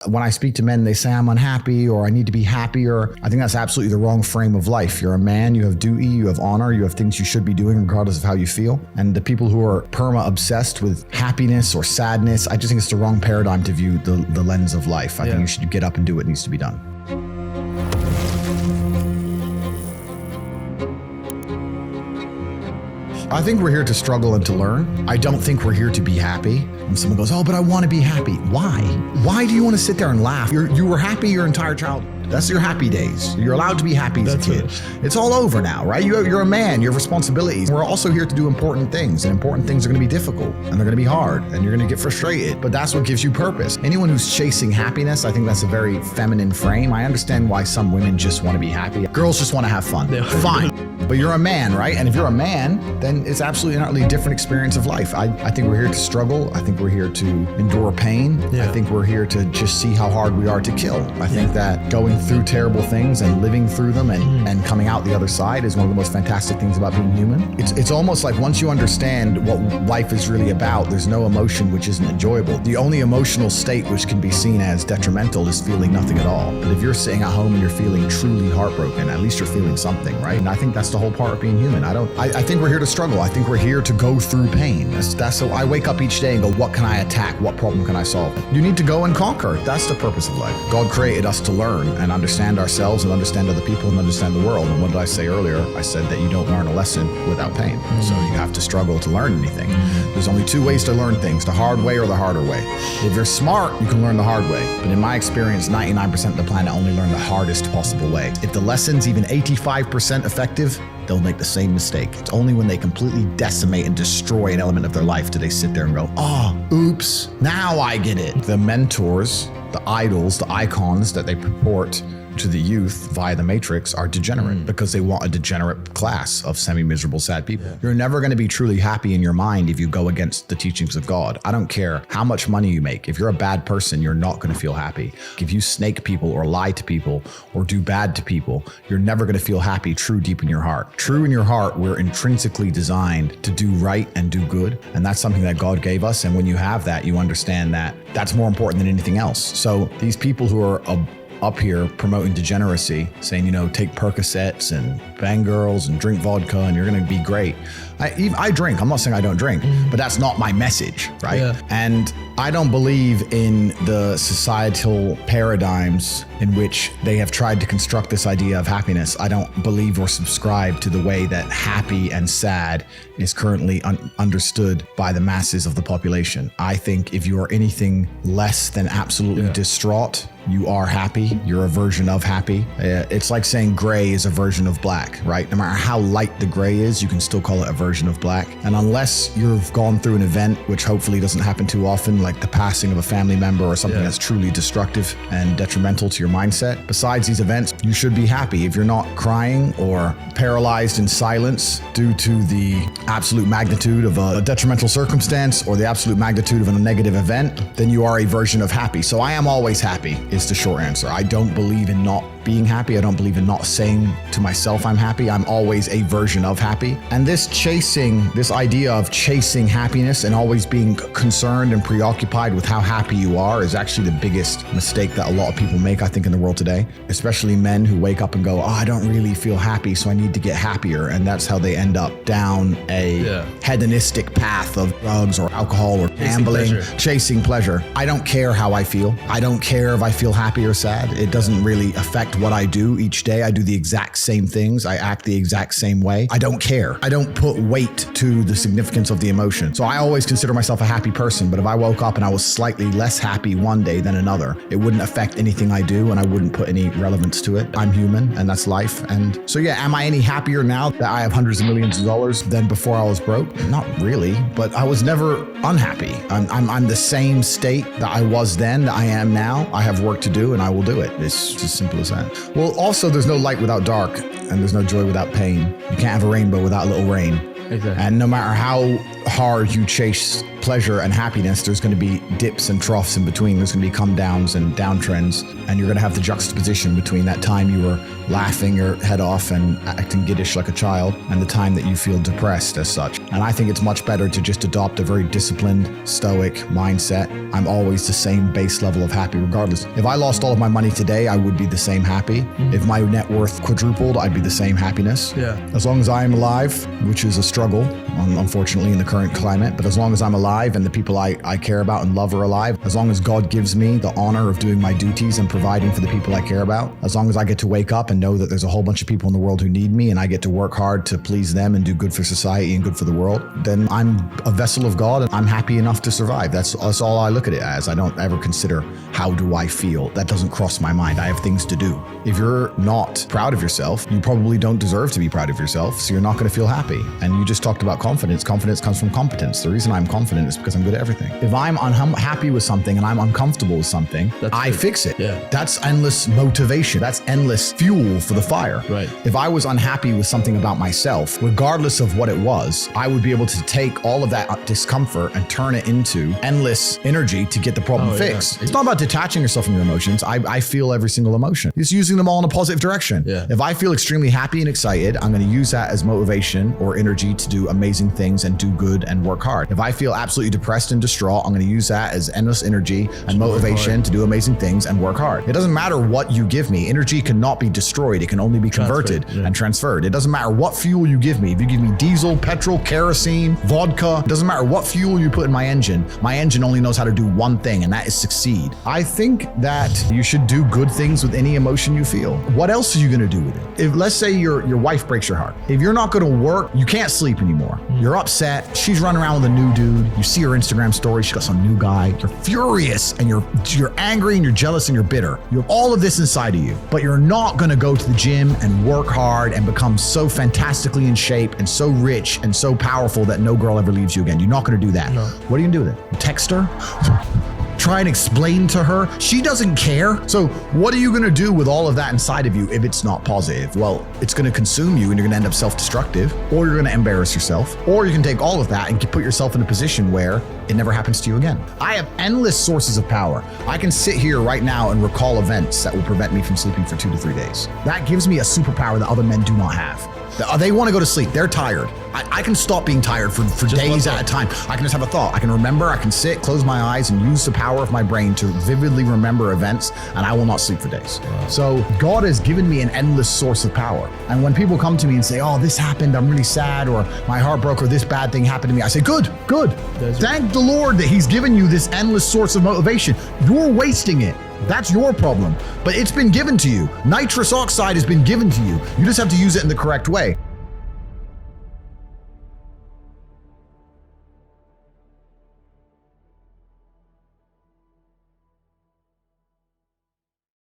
When I speak to men, they say I'm unhappy or I need to be happier. I think that's absolutely the wrong frame of life. You're a man, you have duty, you have honor, you have things you should be doing regardless of how you feel. And the people who are perma-obsessed with happiness or sadness, I just think it's the wrong paradigm to view the lens of life. I think you should get up and do what needs to be done. I think we're here to struggle and to learn. I don't think we're here to be happy. When someone goes, oh, but I want to be happy. Why? Why do you want to sit there and laugh? You were happy your entire childhood. That's your happy days. You're allowed to be happy as a kid. It's all over now, right? You're a man, you have responsibilities. We're also here to do important things, and important things are going to be difficult, and they're going to be hard, and you're going to get frustrated, but that's what gives you purpose. Anyone who's chasing happiness, I think that's a very feminine frame. I understand why some women just want to be happy. Girls just want to have fun. Fine. But you're a man, right? And if you're a man, then it's absolutely an utterly different experience of life. I think we're here to struggle. I think we're here to endure pain. I think we're here to just see how hard we are to kill. I think that going through terrible things and living through them and coming out the other side is one of the most fantastic things about being human. It's almost like once you understand what life is really about, there's no emotion which isn't enjoyable. The only emotional state which can be seen as detrimental is feeling nothing at all. But if you're sitting at home and you're feeling truly heartbroken, at least you're feeling something, right? And I think that's the whole part of being human. I think we're here to struggle. I think we're here to go through pain. That's so I wake up each day and go, what can I attack? What problem can I solve? You need to go and conquer. That's the purpose of life. God created us to learn and understand ourselves and understand other people and understand the world. And what did I say earlier? I said that you don't learn a lesson without pain. So you have to struggle to learn anything. There's only two ways to learn things, the hard way or the harder way. If you're smart, you can learn the hard way. But in my experience, 99% of the planet only learn the hardest possible way. If the lesson's even 85% effective, they'll make the same mistake. It's only when they completely decimate and destroy an element of their life do they sit there and go, oh, oops, now I get it. The mentors, the idols, the icons that they purport to the youth via the Matrix are degenerate because they want a degenerate class of semi-miserable, sad people. You're never going to be truly happy in your mind if you go against the teachings of God. I don't care how much money you make. If you're a bad person, you're not going to feel happy. If you snake people or lie to people or do bad to people, you're never going to feel happy true deep in your heart. True in your heart, we're intrinsically designed to do right and do good. And that's something that God gave us. And when you have that, you understand that that's more important than anything else. So these people who are up here promoting degeneracy, saying, take Percocets and bang girls and drink vodka and you're going to be great. I drink. I'm not saying I don't drink, but that's not my message, right? Yeah. And I don't believe in the societal paradigms in which they have tried to construct this idea of happiness. I don't believe or subscribe to the way that happy and sad is currently understood by the masses of the population. I think if you are anything less than absolutely distraught, you are happy. You're a version of happy. It's like saying gray is a version of black, right? No matter how light the gray is, you can still call it a version of black. And unless you've gone through an event, which hopefully doesn't happen too often, like the passing of a family member or something that's truly destructive and detrimental to your mindset, besides these events, you should be happy. If you're not crying or paralyzed in silence due to the absolute magnitude of a detrimental circumstance or the absolute magnitude of a negative event, then you are a version of happy. So I am always happy is the short answer. I don't believe in not being happy. I don't believe in not saying to myself I'm happy. I'm always a version of happy. And this idea of chasing happiness and always being concerned and preoccupied with how happy you are is actually the biggest mistake that a lot of people make, I think, in the world today, especially men who wake up and go, I don't really feel happy, so I need to get happier. And that's how they end up down a hedonistic path of drugs or alcohol or gambling, chasing pleasure. I don't care how I feel. I don't care if I feel happy or sad. It doesn't really affect what I do each day. I do the exact same things. I act the exact same way. I don't care. I don't put weight to the significance of the emotion. So I always consider myself a happy person, but if I woke up and I was slightly less happy one day than another, it wouldn't affect anything I do and I wouldn't put any relevance to it. I'm human and that's life. And so am I any happier now that I have hundreds of millions of dollars than before I was broke? Not really, but I was never unhappy. I'm the same state that I was then that I am now. I have work to do and I will do it. It's just simple as that. Well, also there's no light without dark and there's no joy without pain. You can't have a rainbow without a little rain. Exactly. And no matter how hard you chase pleasure and happiness, there's going to be dips and troughs in between. There's going to be come downs and downtrends. And you're going to have the juxtaposition between that time you were laughing your head off and acting giddish like a child and the time that you feel depressed as such. And I think it's much better to just adopt a very disciplined, stoic mindset. I'm always the same base level of happy regardless. If I lost all of my money today, I would be the same happy. If my net worth quadrupled, I'd be the same happiness. As long as I am alive, which is a struggle, unfortunately, in the current climate, but as long as I'm alive and the people I care about and love are alive, as long as God gives me the honor of doing my duties and providing for the people I care about, as long as I get to wake up and know that there's a whole bunch of people in the world who need me and I get to work hard to please them and do good for society and good for the world, then I'm a vessel of God and I'm happy enough to survive. That's all I look at it as. I don't ever consider how do I feel. That doesn't cross my mind. I have things to do. If you're not proud of yourself, you probably don't deserve to be proud of yourself, so you're not going to feel happy. And you just talked about confidence. Confidence comes from competence. The reason I'm confident is because I'm good at everything. If I'm unhappy with something and I'm uncomfortable with something, I fix it. That's endless motivation. That's endless fuel for the fire. If I was unhappy with something about myself, regardless of what it was, I would be able to take all of that discomfort and turn it into endless energy to get the problem fixed. It's not about detaching yourself from your emotions. I feel every single emotion. It's using them all in a positive direction. If I feel extremely happy and excited, I'm going to use that as motivation or energy to do amazing things and do good and work hard. If I feel absolutely depressed and distraught, I'm going to use that as endless energy and motivation to do amazing things and work hard. It doesn't matter what you give me. Energy cannot be destroyed. It can only be converted and transferred. It doesn't matter what fuel you give me. If you give me diesel, petrol, kerosene, vodka, it doesn't matter what fuel you put in my engine only knows how to do one thing, and that is succeed. I think that you should do good things with any emotion you feel. What else are you going to do with it? If, let's say your wife breaks your heart. If you're not going to work, you can't sleep anymore. You're upset. She's running around with a new dude. You see her Instagram story. She got some new guy. You're furious and you're angry and you're jealous and you're bitter. You have all of this inside of you, but you're not going to go to the gym and work hard and become so fantastically in shape and so rich and so powerful that no girl ever leaves you again. You're not going to do that. What are you going to do with it? Text her? Try and explain to her. She doesn't care. So what are you going to do with all of that inside of you if it's not positive? Well, it's going to consume you and you're going to end up self-destructive, or you're going to embarrass yourself, or you can take all of that and put yourself in a position where it never happens to you again. I have endless sources of power. I can sit here right now and recall events that will prevent me from sleeping for 2 to 3 days. That gives me a superpower that other men do not have. They want to go to sleep. They're tired. I can stop being tired for days at a time. I can just have a thought. I can remember, I can sit, close my eyes, and use the power of my brain to vividly remember events, and I will not sleep for days. So God has given me an endless source of power. And when people come to me and say, oh, this happened, I'm really sad, or my heart broke, or this bad thing happened to me, I say, good. Thank the Lord that He's given you this endless source of motivation. You're wasting it. That's your problem, but it's been given to you. Nitrous oxide has been given to you. You just have to use it in the correct way.